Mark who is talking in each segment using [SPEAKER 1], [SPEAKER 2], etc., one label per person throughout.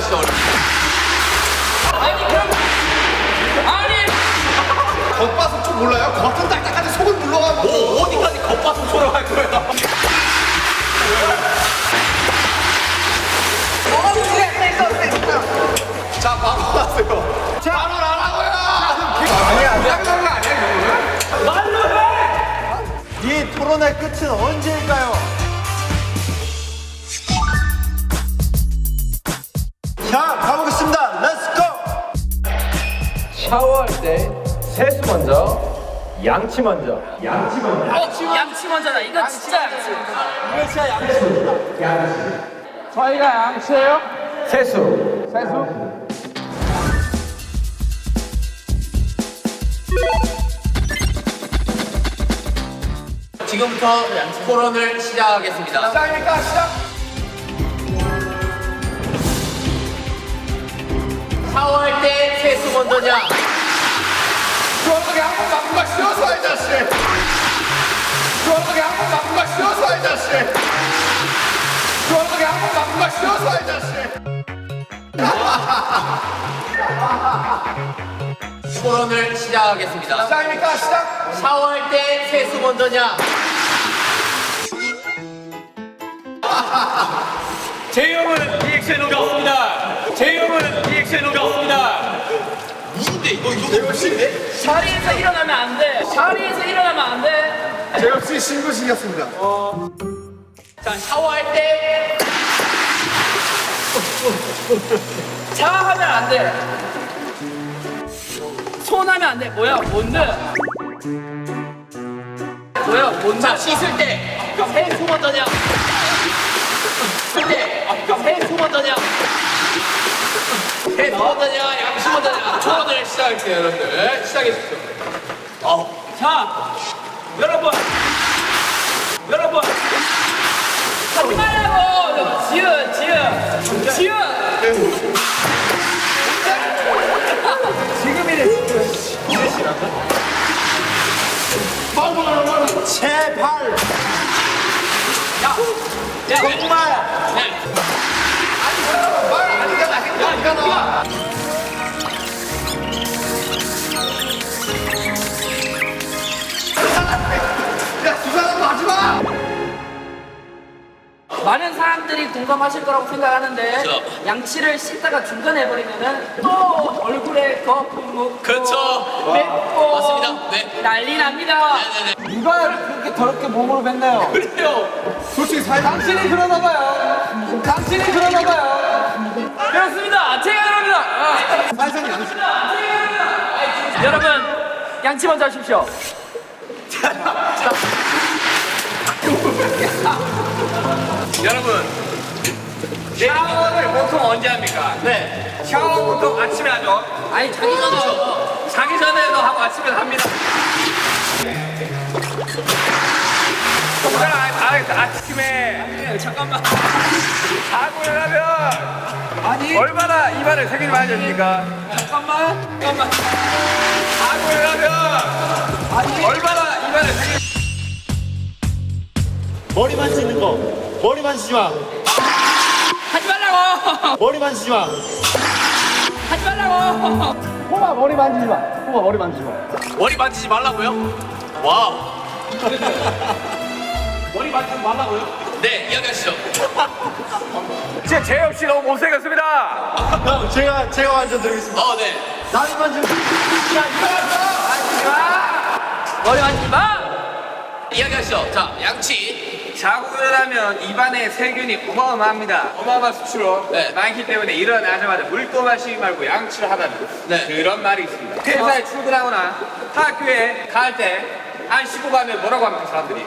[SPEAKER 1] 시작하시죠.
[SPEAKER 2] 아니 그럼 아니
[SPEAKER 1] 겉바속촉 몰라요? 겉은 딱딱한데 속은 물러가고. 뭐 어디까지 겉바속촉으로 할 거야? 자 바로 하세요. 자 바로 하라고요. 아니야 아니야. 거 아니야 이거는? 말로 해.
[SPEAKER 3] 이 토론의 끝은 언제일까요? 자, 가보겠습니다. 렛츠고!
[SPEAKER 4] 샤워할 때 세수 먼저, 양치 먼저. 양치 먼저.
[SPEAKER 2] 양치 먼저다. 이거 진짜 양치.
[SPEAKER 3] 이거 진짜 양치.
[SPEAKER 4] 저희가 양치예요? 세수.
[SPEAKER 1] 지금부터 토론을 시작하겠습니다.
[SPEAKER 3] 시작입니까? 시작!
[SPEAKER 1] 샤워할 때 세수 먼저냐?
[SPEAKER 3] 시원하게 한번 바꾸가 씌워서 이 자식! 시원하게 한번 바꾸가 씌워서 이 자식! 시원하게 한번 바꾸가 씌워서 이 자식!
[SPEAKER 1] 토론을 시작하겠습니다.
[SPEAKER 3] 시작입니까? 시작!
[SPEAKER 1] 샤워할 때 세수 먼저냐?
[SPEAKER 4] 제이홉은 리액션이 없습니다. 제이홉은 리액션이 없습니다.
[SPEAKER 1] 누군데 이거 대표씨인데?
[SPEAKER 2] 자리에서 일어나면 안 돼. 자리에서 일어나면 안 돼.
[SPEAKER 3] 제 역시 신고식이었습니다.
[SPEAKER 1] 자 샤워할 때
[SPEAKER 2] 자하면 안 돼. 손하면 안 돼. 뭐야? 뭔데? 뭐야? 뭔데?
[SPEAKER 1] 자 씻을 때 세수 먼저냐? 씻을 때 세수 먼저냐? 세수 먼저냐? 양수 먼저냐? 토론을 시작할게요 여러분들. 시작해 주십시오.
[SPEAKER 2] 자, 여러분. 하지 말라고. 지읒.
[SPEAKER 3] 제발!
[SPEAKER 2] 야,
[SPEAKER 3] 정말!
[SPEAKER 1] 네.
[SPEAKER 3] 말 아니잖아. 행동이잖아. 야, 두 사람 마지막!
[SPEAKER 2] 많은 사람들이 공감하실 거라고 생각하는데
[SPEAKER 1] 그렇죠.
[SPEAKER 2] 양치를 씻다가 중간에 해버리면은 또 얼굴에 거품 묻고
[SPEAKER 1] 그렇죠.
[SPEAKER 2] 맵고
[SPEAKER 1] 맞습니다. 네.
[SPEAKER 2] 난리 납니다.
[SPEAKER 1] 네네네.
[SPEAKER 3] 누가 그렇게 더럽게 몸으로 뱉나요?
[SPEAKER 1] 그래요.
[SPEAKER 3] 솔직히 당신이 그러나 봐요. 당신이 그러나 봐요.
[SPEAKER 2] 그렇습니다. 제가 그럽니다.
[SPEAKER 3] 살살 양심.
[SPEAKER 2] 여러분 양치 먼저 하십시오.
[SPEAKER 4] 여러분, 샤워를 보통 언제 합니까?
[SPEAKER 1] 네.
[SPEAKER 4] 샤워 보통 아침에 하죠.
[SPEAKER 2] 아니 자기 전에
[SPEAKER 4] 자기 전에도 하고 아침에도 합니다. 아침에
[SPEAKER 2] 잠깐만.
[SPEAKER 4] 자고 일어나면 얼마나 입안을 세균이 많이 됩니까?
[SPEAKER 2] 잠깐만.
[SPEAKER 4] 자고 일어나면 얼마나 입안을 세균이
[SPEAKER 3] 머리 만지는 거. 머리 만지지 마.
[SPEAKER 2] 하지 말라고.
[SPEAKER 3] 머리 만지지 마.
[SPEAKER 2] 하지 말라고.
[SPEAKER 3] 호마 머리 만지지 마. 호마 머리 만지지 마.
[SPEAKER 1] 머리 만지지 말라고요? 와우. 머리 만지지 말라고요? 네, 이야기하시죠.
[SPEAKER 4] 진짜 제이홉 씨 너무 못생겼습니다.
[SPEAKER 3] 형, 제가 만져 드리겠습니다.
[SPEAKER 1] 네.
[SPEAKER 3] 나도 만져.
[SPEAKER 2] 머리 만지지 마.
[SPEAKER 1] 이야기하시죠. 자, 양치.
[SPEAKER 4] 자고 일어나면 입안에 세균이 어마어마합니다. 어마어마한 수치로
[SPEAKER 1] 네.
[SPEAKER 4] 많기 때문에 일어나자마자 물도 마시지 말고 양치를 하라는
[SPEAKER 1] 네.
[SPEAKER 4] 그런 말이 있습니다. 회사에 출근하거나 학교에 갈 때 안 씻고 가면 뭐라고 합니까 사람들이?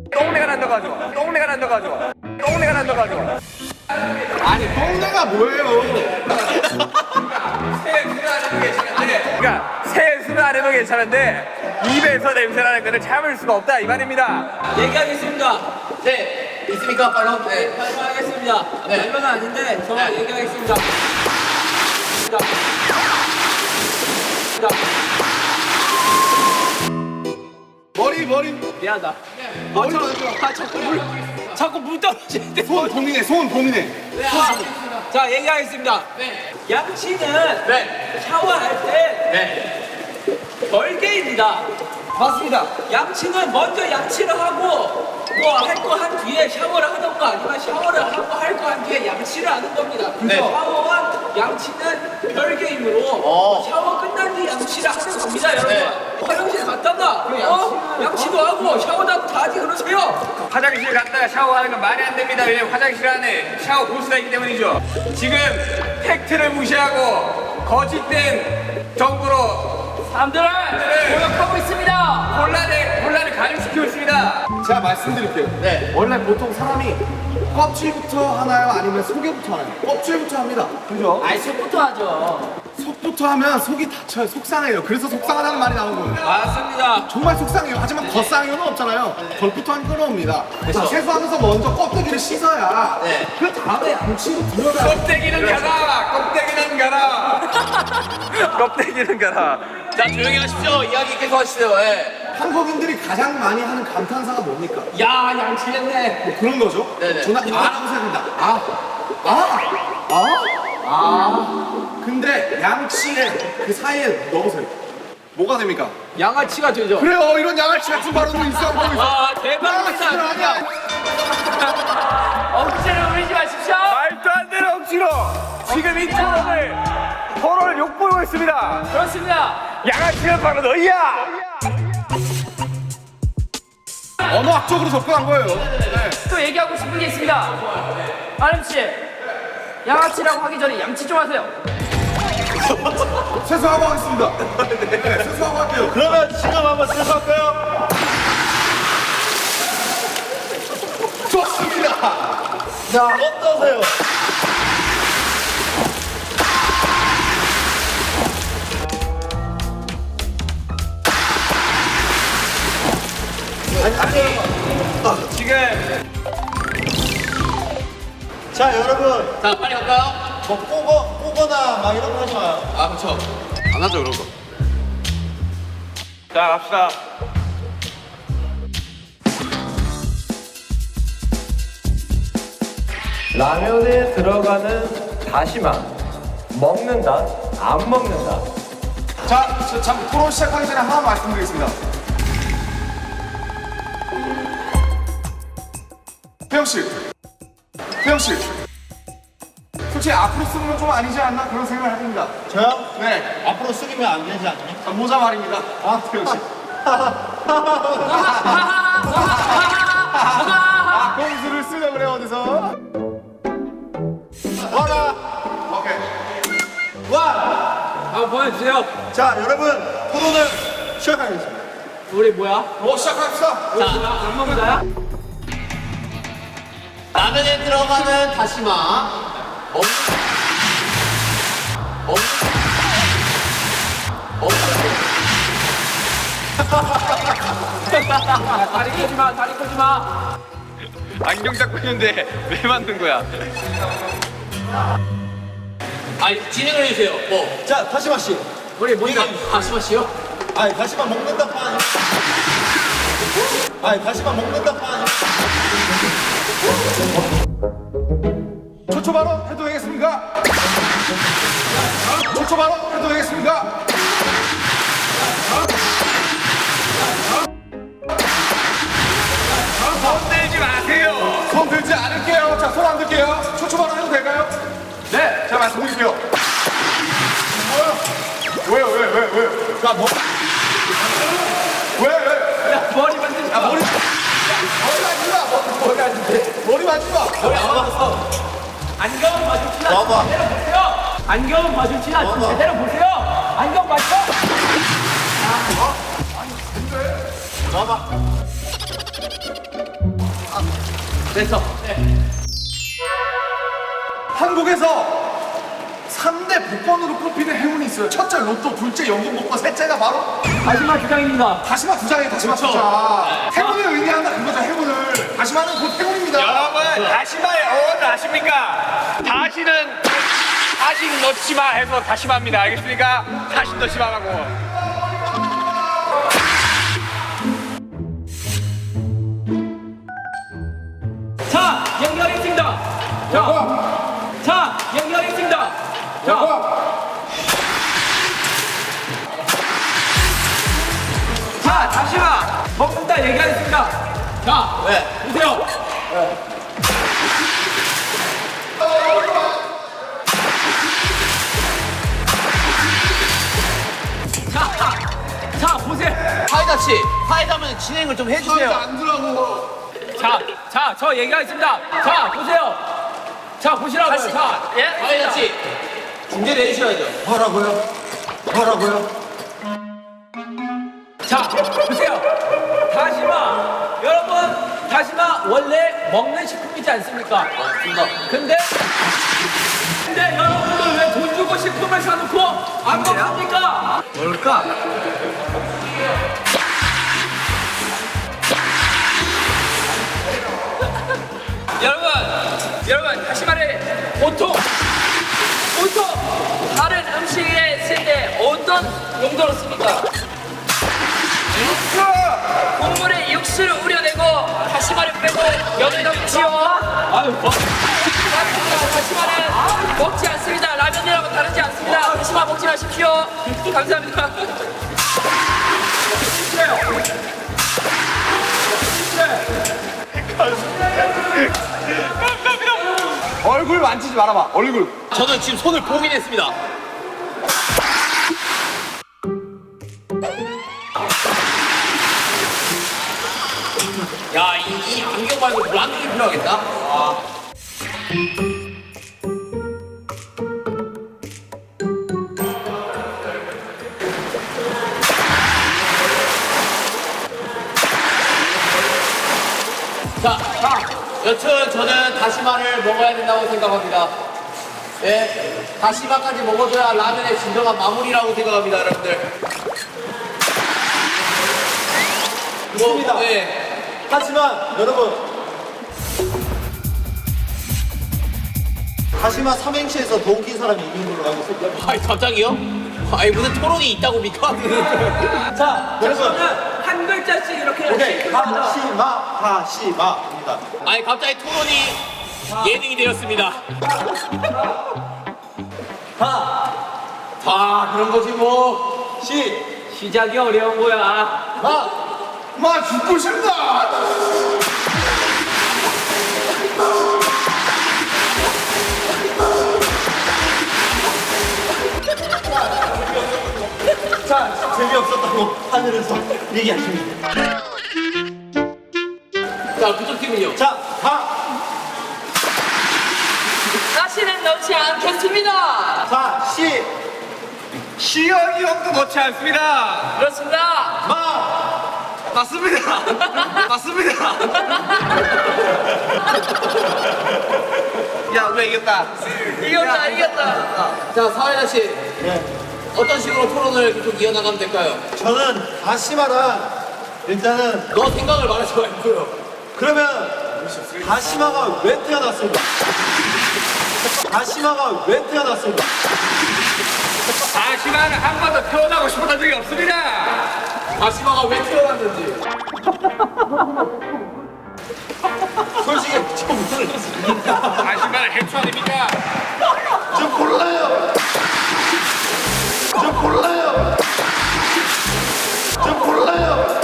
[SPEAKER 4] 똥내가 난다고 하죠. 똥내가 난다고 하죠. 똥내가 난다고 하죠.
[SPEAKER 3] 아니, 똥내가 뭐예요?
[SPEAKER 4] 세수를 안 해도 괜찮은데 그러니까 세수를 안 해도 괜찮은데 입에서 냄새나는 거는 참을 수가 없다 이 말입니다.
[SPEAKER 2] 얘기하겠습니다.
[SPEAKER 1] 네. 있습니까? 바로? 네.
[SPEAKER 2] 발표하겠습니다.
[SPEAKER 1] 네.
[SPEAKER 2] 발표는 아닌데 정말
[SPEAKER 1] 네.
[SPEAKER 2] 얘기하겠습니다.
[SPEAKER 3] 머리.
[SPEAKER 2] 미안하다.
[SPEAKER 3] 자꾸 물 떨어지는데.
[SPEAKER 1] 손 고민해, 손 고민해.
[SPEAKER 3] 자, 얘기하겠습니다. 양치는 샤워할 때 별개입니다. 맞습니다. 양치는 먼저 양치를 하고 뭐 할 거 한 뒤에 샤워를 하던가 아니면 샤워를 하고 할 거 한 뒤에 양치를 하는 겁니다. 샤워와 양치는 별개이므로 샤워 끝난 뒤 양치를 하는 겁니다, 여러분. 화장실 갔다가 양치도 하고 샤워도 하고 다 하지 그러세요.
[SPEAKER 4] 화장실 갔다가 샤워하는 건 말이 안 됩니다. 왜냐면 화장실 안에 샤워 부스가 있기 때문이죠. 지금 팩트를 무시하고 거짓된 정보로
[SPEAKER 2] 사람들을 모욕하고 있습니다.
[SPEAKER 4] 혼란을 가중시키고 있습니다.
[SPEAKER 1] 제가 말씀드릴게요. 원래 보통 사람이 껍질부터 하나요? 아니면 속에부터 하나요? 껍질부터 합니다. 그죠?
[SPEAKER 2] 아이 속부터 하죠.
[SPEAKER 1] 속부터 하면 속이 다쳐요. 속상해요. 그래서 속상하다는 말이 나온 거예요.
[SPEAKER 3] 맞습니다.
[SPEAKER 1] 정말 속상해요. 하지만 겉상해요는 없잖아요. 겉부터 하면 끌어옵니다. 자, 세수하면서 먼저 껍데기를 씻어야 그 다음에 양치로 들어가요.
[SPEAKER 4] 껍데기는 가라. 껍데기는 가라. 껍데기는 가라.
[SPEAKER 3] 자, 조용히 하십시오. 이야기 계속 하시죠.
[SPEAKER 1] 한국인들이 가장 많이 하는 감탄사가 뭡니까?
[SPEAKER 3] 야, 양치했네.
[SPEAKER 1] 뭐 그런 거죠? 저는 아라고 생각합니다. 근데 양치에 그 사이에 넣으세요. 뭐가 됩니까?
[SPEAKER 3] 양아치가 되죠.
[SPEAKER 1] 그래요. 이런 양아치 같은 발언도 있어.
[SPEAKER 3] 대박이다.
[SPEAKER 1] 아니야.
[SPEAKER 2] 억지로 부리지 마십시오.
[SPEAKER 4] 말도 안 되는 억지로 지금 이 토론을 욕보이고 있습니다.
[SPEAKER 2] 그렇습니다.
[SPEAKER 4] 양아치는 바로 너희야.
[SPEAKER 1] 언어학적으로 접근한 거예요.
[SPEAKER 2] 또 얘기하고 싶은 게 있습니다. 아름 씨, 양아치라고 하기 전에 양치 좀 하세요.
[SPEAKER 1] 세수하고 하겠습니다. 네, 세수하고 할게요. 그러면 지금 한번 세수할까요? 좋습니다. 자, 어떠세요?
[SPEAKER 4] 지금
[SPEAKER 5] 자 여러분
[SPEAKER 3] 자, 빨리 갈까요?
[SPEAKER 5] 뭐 꼬거나 막 이런 거 하지 마요.
[SPEAKER 3] 아, 그렇죠. 안 하죠, 그런 거.
[SPEAKER 4] 자 갑시다.
[SPEAKER 6] 라면에 들어가는 다시마 먹는다 안 먹는다.
[SPEAKER 1] 자, 참 토론 시작하기 전에 하나 말씀드리겠습니다. 태영 씨, 솔직히 앞으로 쓰는 건 좀 아니지 않나 그런 생각을 해봅니다.
[SPEAKER 5] 저요?
[SPEAKER 1] 네,
[SPEAKER 5] 앞으로 숙이면 안 되지 않나요?
[SPEAKER 1] 자, 모자 말입니다. 태영 씨. 공수를 쓰려 그래 어디서?
[SPEAKER 5] 와라.
[SPEAKER 1] 오케이.
[SPEAKER 3] 한번 보여주세요.
[SPEAKER 5] 자 여러분 토론을 시작하겠습니다.
[SPEAKER 3] 우리 뭐야?
[SPEAKER 1] 시작합시다.
[SPEAKER 3] 자, 안 먹는다야? 라면에 들어가는 다시마.
[SPEAKER 2] 다리 끄지 마, 다리 끄지 마.
[SPEAKER 4] 안경 잡고 있는데 왜 만든 거야?
[SPEAKER 3] 아니, 진행을 해주세요. 뭐.
[SPEAKER 5] 자 다시마 씨.
[SPEAKER 3] 우리 뭐가 다시마 씨요?
[SPEAKER 5] 아니 다시마 먹는다 파 아니. 아니 다시마 먹는다 파 아니.
[SPEAKER 1] 초초 발언 해도 되겠습니까? 초초 발언 해도 되겠습니까?
[SPEAKER 4] 손 들지 마세요.
[SPEAKER 1] 손 들지 않을게요. 자, 손 안 들게요. 초초 발언 해도 될까요? 네, 제가 말씀드릴게요. 왜요? 야, 뭐? 왜?
[SPEAKER 2] 야, 머리 만지지 마.
[SPEAKER 1] 머리 만지지 마. 머리 만지지 마. 머리 만지지 마.
[SPEAKER 2] 안경 봐줍시다.
[SPEAKER 5] 봐봐.
[SPEAKER 2] 제대로 보세요. 안경 봐줍시다. 좀 제대로 보세요. 안경 봐줘.
[SPEAKER 3] 됐어.
[SPEAKER 1] 한국에서 3대 복권으로 꼽히는 행운이 있어요. 첫째 로또, 둘째 연금 복권, 셋째가 바로
[SPEAKER 2] 마지막 주장입니다.
[SPEAKER 1] 다시마 두 장이에요. 다시마 두 장. 행운을 의미한다 그거죠. 행운을. 다시마는 곧 행운입니다.
[SPEAKER 4] 여러분 다시마의 어원을 아십니까? 다시 넣지 마 해서 다시마입니다. 알겠습니까? 다시 넣지 마라고.
[SPEAKER 3] 자, 다시마 먹는다 얘기하겠습니다. 자, 보세요. 자, 보세요.
[SPEAKER 2] 파이다 씨, 파이다면 진행을 좀 해주세요.
[SPEAKER 3] 자, 저 얘기하겠습니다. 자, 보세요. 자, 보시라고요.
[SPEAKER 2] 다시.
[SPEAKER 3] 자,
[SPEAKER 2] 예?
[SPEAKER 3] 파이다 씨. 중재를 해주셔야죠.
[SPEAKER 5] 뭐라고요? 뭐라고요?
[SPEAKER 3] 자, 보세요. 다시마. 여러분, 다시마 원래 먹는 식품이지 않습니까? 맞습니다. 근데 여러분들 왜 돈 주고 식품을 사놓고 안 먹습니까? 뭘까?
[SPEAKER 2] 여러분 다시마를 보통 다른 음식에 쓸 때 어떤 용도로 씁니까? 국물에 육수를 우려내고 다시마를 빼고 여기다 묻히요.
[SPEAKER 3] 아유, 뭐.
[SPEAKER 2] 다시마는 먹지 않습니다. 라면이라고 다르지 않습니다. 다시마 먹지 마십시오. 감사합니다.
[SPEAKER 1] 얼굴 만지지 말아봐. 얼굴.
[SPEAKER 2] 저는 지금 손을 봉인했습니다. 야, 이 안경 말고 물 안경이 필요하겠다. 자, 여튼 저는 다시마를 먹어야 된다고 생각합니다. 네, 다시마까지 먹어줘야 라면의 진정한 마무리라고 생각합니다, 여러분들.
[SPEAKER 5] 있습니다.
[SPEAKER 2] 네.
[SPEAKER 5] 하지만 여러분 다시마 삼행시에서 더 웃긴 사람이 이긴 걸로 알고 있습니다.
[SPEAKER 2] 아니, 갑자기요? 아니, 무슨 토론이 있다고입니까?
[SPEAKER 5] 자, 여러분.
[SPEAKER 3] 저는 한 글자씩 이렇게
[SPEAKER 5] 오케이. 다시마입니다.
[SPEAKER 2] 아니, 갑자기 토론이 예능이 되었습니다. 그런 거지 뭐.
[SPEAKER 3] 시작이 어려운 거야.
[SPEAKER 1] 마 죽고 싶다.
[SPEAKER 5] 자, 재미없었다고 하늘에서 얘기하십니다.
[SPEAKER 2] 자, 그쪽 팀은요?
[SPEAKER 5] 자,
[SPEAKER 2] 다시는 넣지 않겠습니다.
[SPEAKER 5] 자,
[SPEAKER 1] 시영이 형도 넣지 않습니다.
[SPEAKER 2] 그렇습니다.
[SPEAKER 1] 맞습니다. 맞습니다. 야, 우리가 이겼다.
[SPEAKER 2] 이겼다. 자, 사회자 씨.
[SPEAKER 5] 네.
[SPEAKER 2] 어떤 식으로 토론을 계속 이어나가면 될까요?
[SPEAKER 5] 저는 다시마랑 일단은
[SPEAKER 2] 너 생각을 말하지 말고요.
[SPEAKER 5] 그러면 다시마가 왜 태어났을까? 다시마가 왜 태어났을까?
[SPEAKER 4] 다시마는 한 번도 태어나고 싶었던 적이 없습니다.
[SPEAKER 2] 다시마가 왜 태어났는지.
[SPEAKER 5] 솔직히 좀 모르겠습니다.
[SPEAKER 4] 다시마는 해초 아닙니까?
[SPEAKER 5] 좀 몰라요. 좀 몰라요. 좀 몰라요.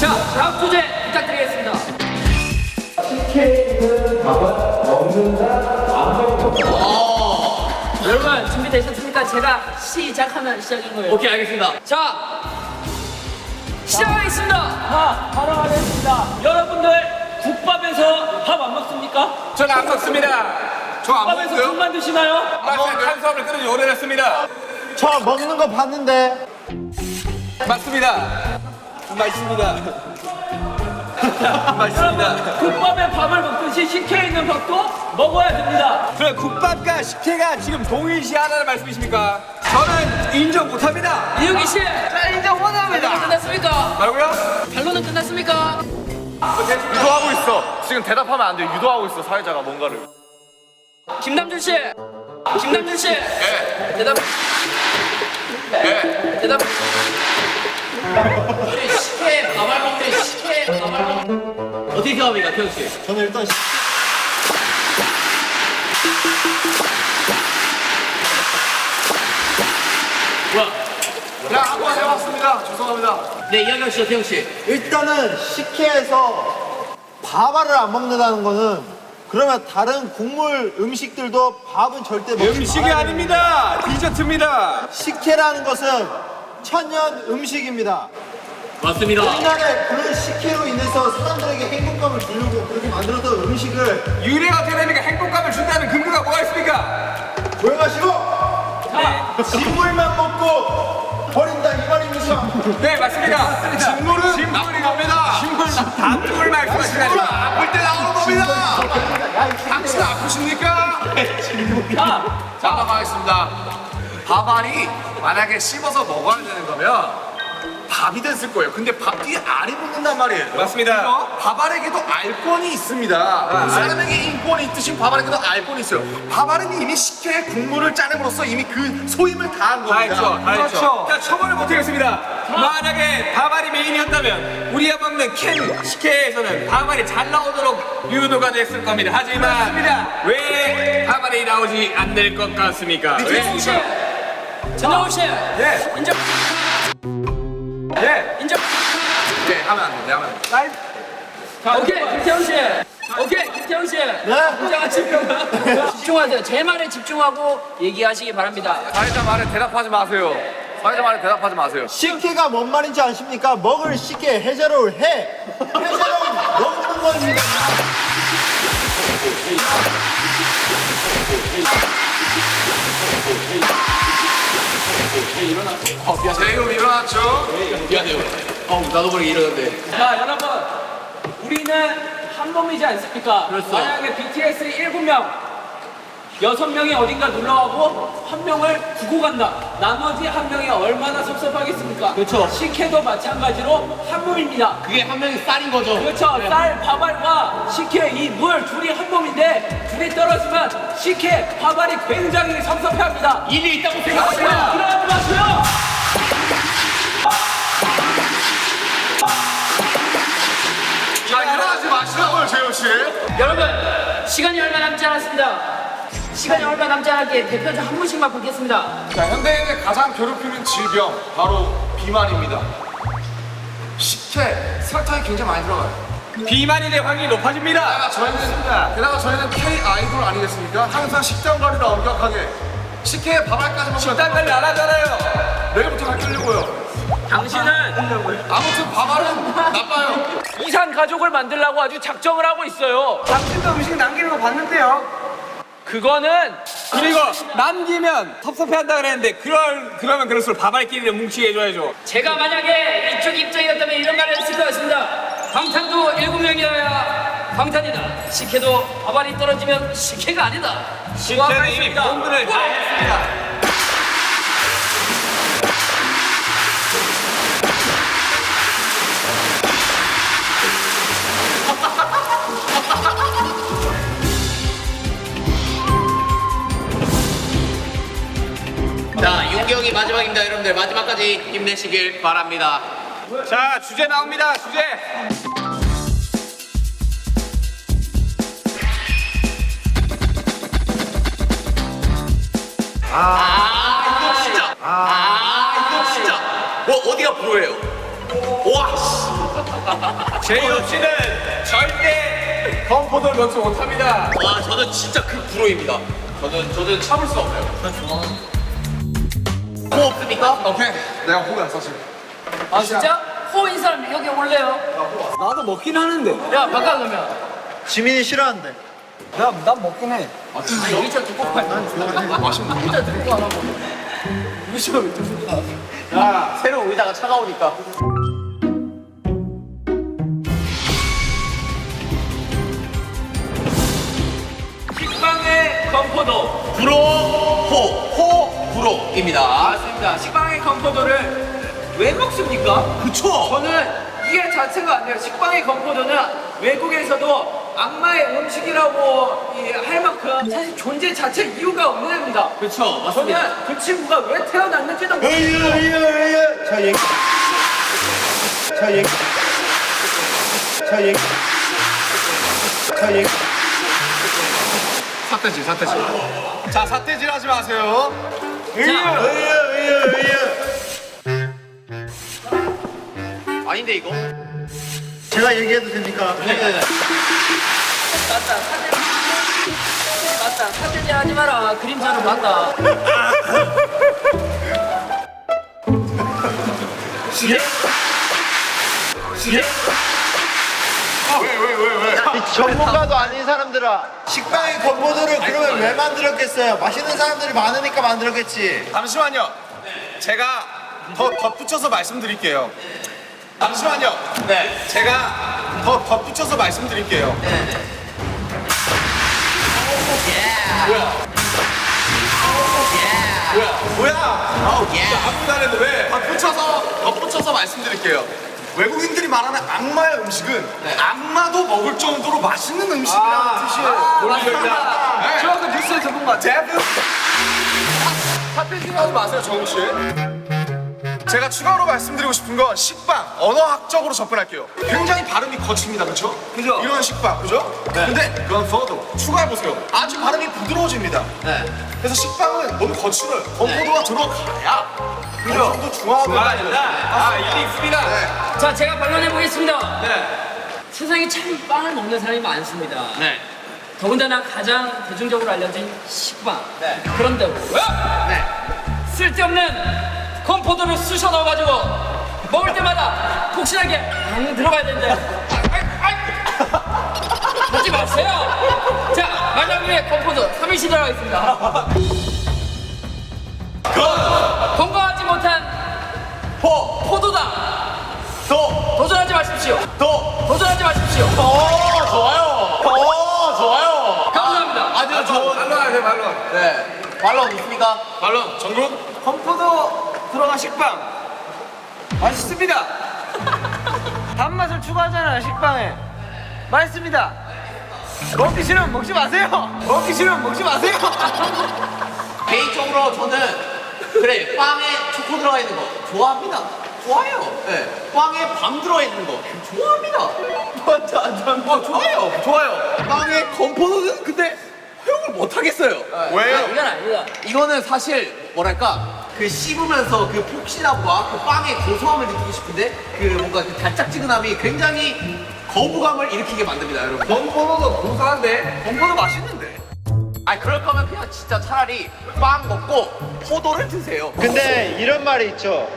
[SPEAKER 2] 자, 다음 주제 부탁드리겠습니다.
[SPEAKER 6] 식혜는 밥은 먹는다, 안 먹는다.
[SPEAKER 2] 여러분 준비되셨습니까? 제가 시작하면 시작인 거예요. 오케이, 알겠습니다. 자, 시작하겠습니다.
[SPEAKER 3] 바로 하겠습니다. 여러분들 국밥에서 밥 안 먹습니까?
[SPEAKER 4] 저는 안 먹습니다. 저 안
[SPEAKER 3] 국밥에서
[SPEAKER 4] 먹고요.
[SPEAKER 3] 국만 드시나요?
[SPEAKER 4] 탄수화물 끊은 지 오래됐습니다.
[SPEAKER 5] 저 먹는 거 봤는데
[SPEAKER 1] 맞습니다. 맞습니다. 맞습니다.
[SPEAKER 3] 국밥에 밥을 먹듯이 식혜에 있는 밥도 먹어야 됩니다.
[SPEAKER 1] 그래, 국밥과 식혜가 지금 동일시하다는 말씀이십니까? 저는 인정 못합니다.
[SPEAKER 2] 이유기 씨,
[SPEAKER 1] 자, 인정
[SPEAKER 2] 변론은
[SPEAKER 1] 못합니다.
[SPEAKER 2] 끝났습니까?
[SPEAKER 1] 뭐라고요?
[SPEAKER 2] 변론은 끝났습니까?
[SPEAKER 7] 유도하고 있어. 지금 대답하면 안 돼. 유도하고 있어. 사회자가 뭔가를.
[SPEAKER 2] 김남준 씨, 대답. 대답. 우리 식혜 밥알 먹는데 식혜 밥알 먹는. 어떻게 생각합니까, 태영 씨?
[SPEAKER 5] 저는 일단
[SPEAKER 7] 죄송합니다.
[SPEAKER 2] 네, 이현경 씨, 태용 씨.
[SPEAKER 5] 일단은 식혜에서 밥알을 안 먹는다는 거는 그러면 다른 국물 음식들도 밥은 절대 먹지
[SPEAKER 1] 음식이
[SPEAKER 5] 말아야
[SPEAKER 1] 아닙니다. 디저트입니다.
[SPEAKER 5] 식혜라는 것은 천연 음식입니다.
[SPEAKER 2] 맞습니다.
[SPEAKER 5] 옛날에 그런 식혜로 인해서 사람들에게 행복감을 주려고 그렇게 만들었던 음식을
[SPEAKER 4] 유래가 되니까 행복감을 준다는 근거가 뭐가 있습니까?
[SPEAKER 5] 조용하시고 진물만 먹고 버린다 이 말입니다.
[SPEAKER 4] 네, 맞습니다.
[SPEAKER 7] 진물은 나쁜 겁니다.
[SPEAKER 4] 단물 말씀하시다니.
[SPEAKER 7] 아플 때 나오는 겁니다. 당신 아프십니까? 자, 넘어가겠습니다. 밥알이 만약에 씹어서 먹어야 되는 거면 밥이 됐을 거예요. 근데 밥 뒤에 알이 붙는단 말이에요.
[SPEAKER 4] 맞습니다.
[SPEAKER 7] 밥알에게도 알권이 있습니다. 사람에게 인권이 있듯이 밥알에게도 알권이 있어요. 밥알은 이미 식혜의 국물을 짜냄으로써 이미 그 소임을 다한
[SPEAKER 4] 다
[SPEAKER 7] 겁니다.
[SPEAKER 4] 했죠. 다 했죠. 자, 처벌을 못하겠습니다. 만약에 밥알이 메인이었다면 우리가 먹는 캔 식혜에서는 밥알이 잘 나오도록 유도가 됐을 겁니다. 하지만 왜 밥알이 나오지 않을 것 같습니까?
[SPEAKER 2] 태용 씨. 전정훈 씨.
[SPEAKER 4] 예.
[SPEAKER 2] 인정.
[SPEAKER 4] 예.
[SPEAKER 2] 인정.
[SPEAKER 7] 네, 하면 안 돼. 하면 안 돼.
[SPEAKER 2] 오케이, 김태형 씨. 오케이, 김태형 씨. 인정하시면 집중하세요. 제 말에 집중하고 얘기하시기 바랍니다.
[SPEAKER 7] 사회자 말에 대답하지 마세요. 사회자 말에 대답하지 마세요.
[SPEAKER 5] 식혜가 뭔 말인지 아십니까? 먹을 식혜 해자로울 해 해자로울 먹는 겁니다.
[SPEAKER 7] 제이홉 일어났죠?
[SPEAKER 2] 나도 모르게 이러는데.
[SPEAKER 3] 자, 여러분, 우리는 한 몸이지 않습니까? 만약에 BTS 7명, 6명이 어딘가 놀러 가고 한 명을 두고 간다. 나머지 한 명이 얼마나 섭섭하겠습니까? 그렇죠. 식혜도 마찬가지로 한 몸입니다.
[SPEAKER 2] 그게 한 명이 쌀인 거죠.
[SPEAKER 3] 그렇죠. 쌀, 밥알과 식혜, 이 물 둘이 한 몸인데 둘이 떨어지면 식혜, 밥알이 굉장히 섭섭해합니다.
[SPEAKER 2] 일이 있다고 생각합니다.
[SPEAKER 3] 그러지 마세요.
[SPEAKER 7] 자, 일어나지 마시라고요, 재호 씨.
[SPEAKER 2] 여러분, 시간이 얼마 남지 않았습니다. 시간이 얼마 남지 않았기에 대표자 한 분씩만 뽑겠습니다.
[SPEAKER 7] 자, 현대인의 가장 괴롭히는 질병 바로 비만입니다. 식혜, 설탕이 굉장히 많이 들어가요.
[SPEAKER 4] 비만이 될 확률이 높아집니다.
[SPEAKER 7] 게다가 저희는 K 아이돌 아니겠습니까? 항상 식단 관리를 엄격하게 식혜에 밥알까지 먹으면
[SPEAKER 4] 식단 관리 안 하잖아요.
[SPEAKER 7] 내일부터 갈 거려고요.
[SPEAKER 3] 당신은
[SPEAKER 7] 아무튼 밥알은 나빠요.
[SPEAKER 3] 이산 가족을 만들려고 아주 작정을 하고 있어요.
[SPEAKER 1] 당신도 음식 남기는 거 봤는데요.
[SPEAKER 3] 그거는 그리고 남기면 섭섭해한다 그랬는데 그러면 그럴수록 밥알끼리를 뭉치게 해줘야죠.
[SPEAKER 2] 제가 만약에 이쪽 입장이었다면 이런 말을 했을 것 같습니다. 방탄도 7명이어야 방탄이다. 식혜도 밥알이 떨어지면 식혜가 아니다.
[SPEAKER 3] 저는 이미 본분을 다 했습니다.
[SPEAKER 2] 자, 윤경이 마지막입니다, 여러분들. 마지막까지 힘내시길 바랍니다.
[SPEAKER 4] 자, 주제 나옵니다. 주제.
[SPEAKER 7] 이거 진짜. 어디가 불효예요? 와, 씨.
[SPEAKER 4] 제이홉 씨는 절대 건포도를 먹지 못합니다.
[SPEAKER 2] 와, 저는 진짜 극불호입니다.
[SPEAKER 7] 저는 참을 수 없어요.
[SPEAKER 2] 호 없습니까?
[SPEAKER 7] 오케이. 내가 호야, 사실.
[SPEAKER 2] 아, 진짜? 호인 사람 여기 올래요?
[SPEAKER 1] 나도 먹긴 하는데.
[SPEAKER 2] 야, 바꿔 그러면.
[SPEAKER 5] 지민이 싫어한대.
[SPEAKER 1] 난 먹긴 해.
[SPEAKER 2] 여기 저 두꺼워. 난 좋아해.
[SPEAKER 7] 맛있나?
[SPEAKER 2] 진짜 두꺼워 안 하고. 무시하 왜 두꺼워? 야, 새로 오이다가 차가우니까.
[SPEAKER 3] 식빵의 건포도.
[SPEAKER 2] 불호입니다.
[SPEAKER 3] 맞습니다. 식빵의 건포도를 왜 먹습니까?
[SPEAKER 2] 그쵸?
[SPEAKER 3] 저는 이게 자체가 안 돼요. 식빵의 건포도는 외국에서도 악마의 음식이라고 할 만큼 사실 존재 자체 이유가 없는 애입니다.
[SPEAKER 2] 그쵸, 맞습니다.
[SPEAKER 3] 저는 그 친구가 왜 태어났는지도 모르겠어요.
[SPEAKER 5] 자 얘기. 자 얘기. 자 얘기. 자 얘기.
[SPEAKER 7] 사태질. 자, 사태질 하지 마세요. 아닌데 이거?
[SPEAKER 5] 제가 얘기해도 됩니까? 네.
[SPEAKER 2] 맞다. 맞다. 사진 하지 마라. 그림자로 맞다.
[SPEAKER 5] 이 전문가도 아닌 사람들아, 식빵의 건포도를 그러면 왜 만들었겠어요? 맛있는 사람들이 많으니까 만들었겠지.
[SPEAKER 1] 잠시만요. 제가 더 덧붙여서 말씀드릴게요. 잠시만요. 네. 제가 더 덧붙여서 말씀드릴게요. 뭐야? 아우, 아무 날에도 왜?
[SPEAKER 7] 덧붙여서 말씀드릴게요.
[SPEAKER 1] 외국인들이 말하는 악마의 음식은 악마도 먹을 정도로 맛있는 음식이라는 뜻이에요.
[SPEAKER 3] 맞습니다. 저 아까 뉴스에서 본 것 같아요.
[SPEAKER 1] 사태 생각하지 마세요, 정우 씨. 제가 추가로 말씀드리고 싶은 건 식빵, 언어학적으로 접근할게요. 굉장히 발음이 거칩니다, 그렇죠?
[SPEAKER 3] 그죠?
[SPEAKER 1] 이런 식빵, 그죠? 근데 건포도 추가해보세요. 아주 발음이 부드러워집니다. 그래서 식빵은 너무 거칠어요. 건포도가 들어가야 어느 정도 중화가 된다.
[SPEAKER 4] 아, 이게 있습니다.
[SPEAKER 2] 자, 제가 반론해 보겠습니다.
[SPEAKER 4] 네.
[SPEAKER 2] 세상에 참 빵을 먹는 사람이 많습니다.
[SPEAKER 4] 네.
[SPEAKER 2] 더군다나 가장 대중적으로 알려진 식빵. 그런데 왜? 쓸데없는 건포도를 쑤셔 넣어가지고 먹을 때마다 폭신하게 안 들어가야 되는데 하지 마세요. 자, 마지막 위에 건포도 3일씩 들어가겠습니다. 건강하지 못한 포도당 도전하지 마십시오. 도전하지 마십시오.
[SPEAKER 5] 좋아요.
[SPEAKER 2] 감사합니다.
[SPEAKER 4] 말로 하세요, 말로.
[SPEAKER 7] 네. 발언 있습니까?
[SPEAKER 4] 말로. 정국?
[SPEAKER 3] 건포도 들어간 식빵 맛있습니다. 단맛을 추가하잖아요, 식빵에. 맛있습니다. 먹기 싫으면 먹지 마세요. 먹기 싫으면 먹지 마세요.
[SPEAKER 7] 개인적으로 저는 그래 빵에 초코 들어가 있는 거 좋아합니다. 좋아요. 네. 빵에 밤 들어가 있는 거 좋아합니다. 좋아요. 빵에 건포도는 근데 허용을 못 하겠어요.
[SPEAKER 1] 왜요?
[SPEAKER 2] 이건 아니다.
[SPEAKER 7] 이거는 사실 뭐랄까 그 씹으면서 그 폭신함과 그 빵의 고소함을 느끼고 싶은데 그 뭔가 그 달짝지근함이 굉장히 거부감을 일으키게 만듭니다, 여러분.
[SPEAKER 4] 건포도도 고소한데?
[SPEAKER 3] 건포도 맛있는데.
[SPEAKER 7] 아니 그럴 거면 그냥 진짜 차라리 빵 먹고 포도를 드세요.
[SPEAKER 5] 근데 이런 말이 있죠.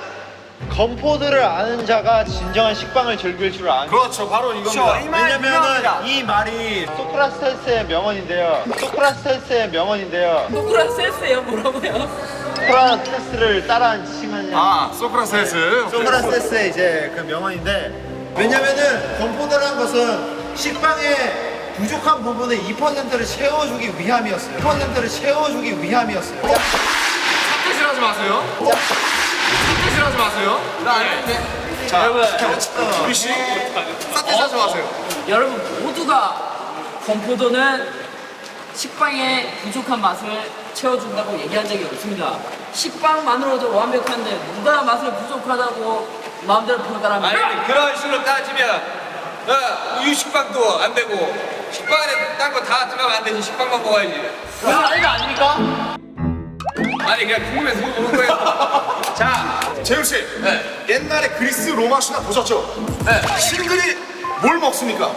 [SPEAKER 5] 건포도를 아는 자가 진정한 식빵을 즐길 줄 아는.
[SPEAKER 1] 그렇죠, 바로 이겁니다.
[SPEAKER 3] 이 말 유명합니다.
[SPEAKER 5] 왜냐면은 이 말이 소크라테스의 명언인데요.
[SPEAKER 2] 소크라테스예요. 뭐라고요?
[SPEAKER 5] 소크라테스를 따라한 칭하냐.
[SPEAKER 1] 아, 소크라테스.
[SPEAKER 5] 소크라테스의 이제 그 명언인데, 왜냐면은 건포도라는 것은 식빵의 부족한 부분의 2%를 채워주기 위함이었어요. 2%를 채워주기 위함이었어요.
[SPEAKER 1] 사태질하지 마세요. 사태질하지 마세요. 자, 우리 씨, 사태질하지 마세요.
[SPEAKER 2] 여러분 모두가 건포도는 식빵의 부족한 맛을 채워준다고 얘기한 적이 없습니다. 식빵만으로도 완벽한데 누가 맛을 부족하다고 마음대로 평가합니까?
[SPEAKER 4] 아니, 그런 식으로 따지면 우유 식빵도 안 되고 식빵에 딴 거 다 들어가면 안 되지. 식빵만 먹어야지.
[SPEAKER 7] 그건 아니가 아닙니까?
[SPEAKER 4] 아니, 그냥 궁금해서 물어보는 거예요.
[SPEAKER 1] 자, 재훈 씨. 옛날에 그리스 로마 신화 보셨죠? 신들이 뭘 먹습니까?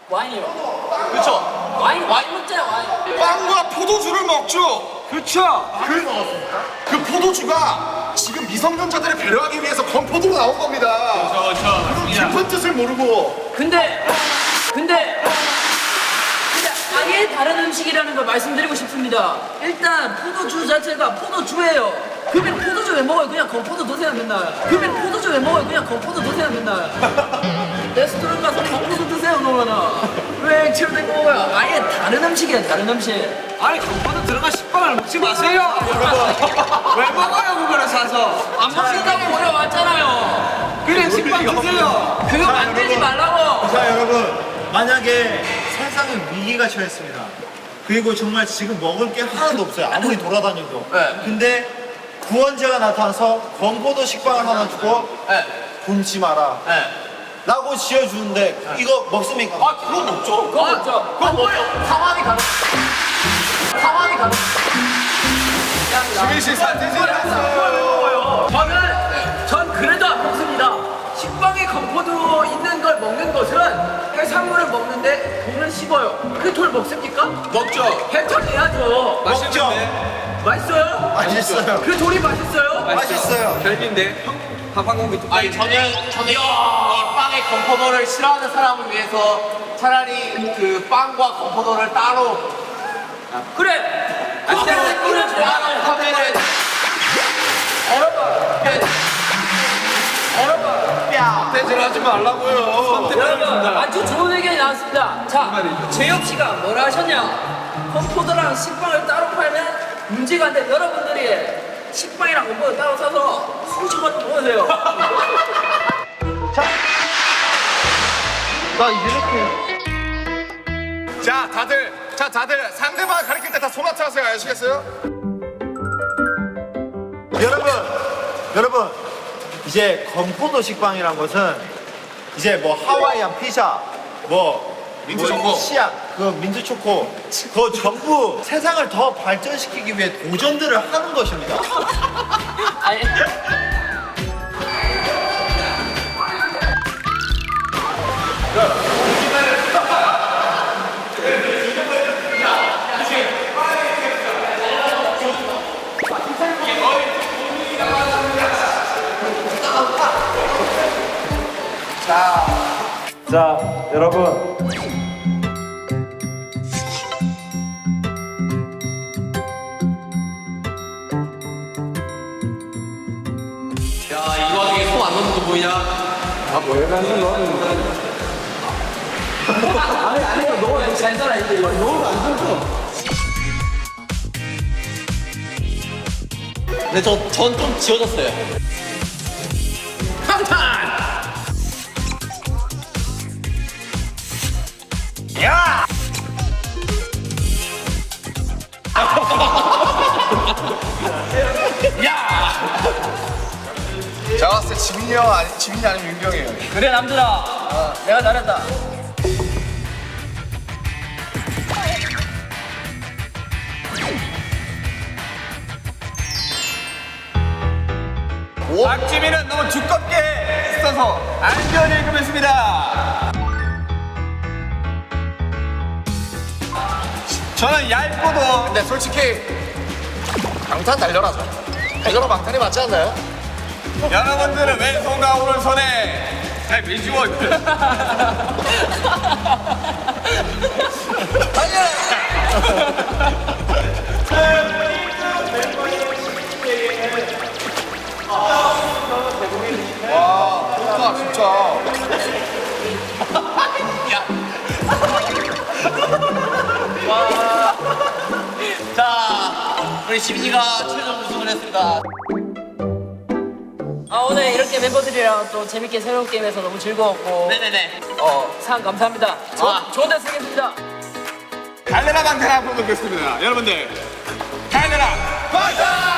[SPEAKER 2] 와인이요.
[SPEAKER 7] 그렇죠.
[SPEAKER 2] 와인 먹잖아요. 와인.
[SPEAKER 1] 빵과 포도주를 먹죠.
[SPEAKER 3] 그렇죠.
[SPEAKER 1] 그 포도주가 지금 미성년자들을 배려하기 위해서 건포도로 나온 겁니다. 그런 깊은 뜻을 모르고.
[SPEAKER 2] 근데 아예 다른 음식이라는 걸 말씀드리고 싶습니다. 일단 포도주 자체가 포도주예요. 그러면 포도주 왜 먹어요? 그냥 건포도 드세요 맨날. 건포도 드세요 맨날. 레스토랑 가서 건포도 드세요 그러면은. 왜 치료된 거 먹어요? 아예 다른 음식이에요, 다른 음식.
[SPEAKER 3] 아니 건포도 들어간 식빵을 먹지 마세요. 왜 먹어요, 그거를 사서?
[SPEAKER 2] 안 먹는다고 버려왔잖아요.
[SPEAKER 3] 그냥 식빵 드세요.
[SPEAKER 2] 그거 만들지 말라고.
[SPEAKER 5] 자, 여러분, 만약에 세상에 위기가 처했습니다. 그리고 정말 지금 먹을 게 하나도 없어요. 아무리 돌아다녀도. 근데 구원자가 나타나서 건포도 식빵을 하나 주고 굶지 마라 라고 지어주는데 이거 먹습니까?
[SPEAKER 7] 아 그건 없죠.
[SPEAKER 2] 그거 맞죠?
[SPEAKER 7] 그건 뭐예요? 상황이 가능.
[SPEAKER 1] 수민 씨 사태질했어요.
[SPEAKER 2] 전 그래도 안 먹습니다. 식빵에 건포도 해산물을 먹는데 돈을 씹어요. 그 돈 먹습니까?
[SPEAKER 4] 먹죠.
[SPEAKER 2] 해탈해야죠.
[SPEAKER 4] 맛있는데.
[SPEAKER 2] 맛있어요?
[SPEAKER 5] 맛있어요.
[SPEAKER 2] 그 돈이 맛있어요?
[SPEAKER 5] 맛있어요.
[SPEAKER 4] 별미인데. 밥 한 공기 뚝.
[SPEAKER 8] 아니 저는 이 빵에 건포도를 싫어하는 사람을 위해서 차라리 그 빵과 건포도를 따로
[SPEAKER 2] 그래. 근데 그래 좋아하는
[SPEAKER 8] 하면은
[SPEAKER 1] 대질 하지 말라고요.
[SPEAKER 2] 여러분 아주 좋은 의견이 나왔습니다. 자, 재혁 씨가 뭐라 하셨냐? 건포도랑 식빵을 따로 팔면 문제가 안 돼. 여러분들이 식빵이랑 건포도 따로 사서 수십만 원 모으세요.
[SPEAKER 1] 자, 다들 상대방 가리킬 때 다 소나트 하세요. 아시겠어요?
[SPEAKER 5] 여러분 이제 건포도 식빵이란 것은 이제 뭐 하와이안 피자
[SPEAKER 1] 민트 초코.
[SPEAKER 5] 치약 그 민트 초코 그거 전부 세상을 더 발전시키기 위해 도전들을 하는 것입니다.
[SPEAKER 2] 아니,
[SPEAKER 6] 자, 여러분.
[SPEAKER 8] 야 이거 중에 손 안 넣는 거 보이냐?
[SPEAKER 2] 잘 살아 이제 이거.
[SPEAKER 8] 근데 전 좀 지워졌어요.
[SPEAKER 1] 제가 봤을 때 지민이 아니면 윤경이에요.
[SPEAKER 2] 그래 남들아, 내가 잘했다.
[SPEAKER 4] 박지민은 너무 두껍게 있어서 안전 읽으면습니다. 저는 얇고도
[SPEAKER 1] 근데 솔직히 방탄 달려라죠. 달려라 방탄이 맞지 않나요?
[SPEAKER 4] 여러분들은 왼손과 오른손에 잘 비주얼
[SPEAKER 1] 좋다 진짜.
[SPEAKER 8] 자 우리 지민이가 최종 우승을 했습니다.
[SPEAKER 2] 아 오늘 이렇게 멤버들이랑 또 재밌게 새로운 게임에서 너무 즐거웠고
[SPEAKER 8] 네네네.
[SPEAKER 2] 상 감사합니다. 좋은 데서 뵙겠습니다.
[SPEAKER 4] 갈래라 방탄 앞으로 듣겠습니다. 여러분들 갈래라 방탄!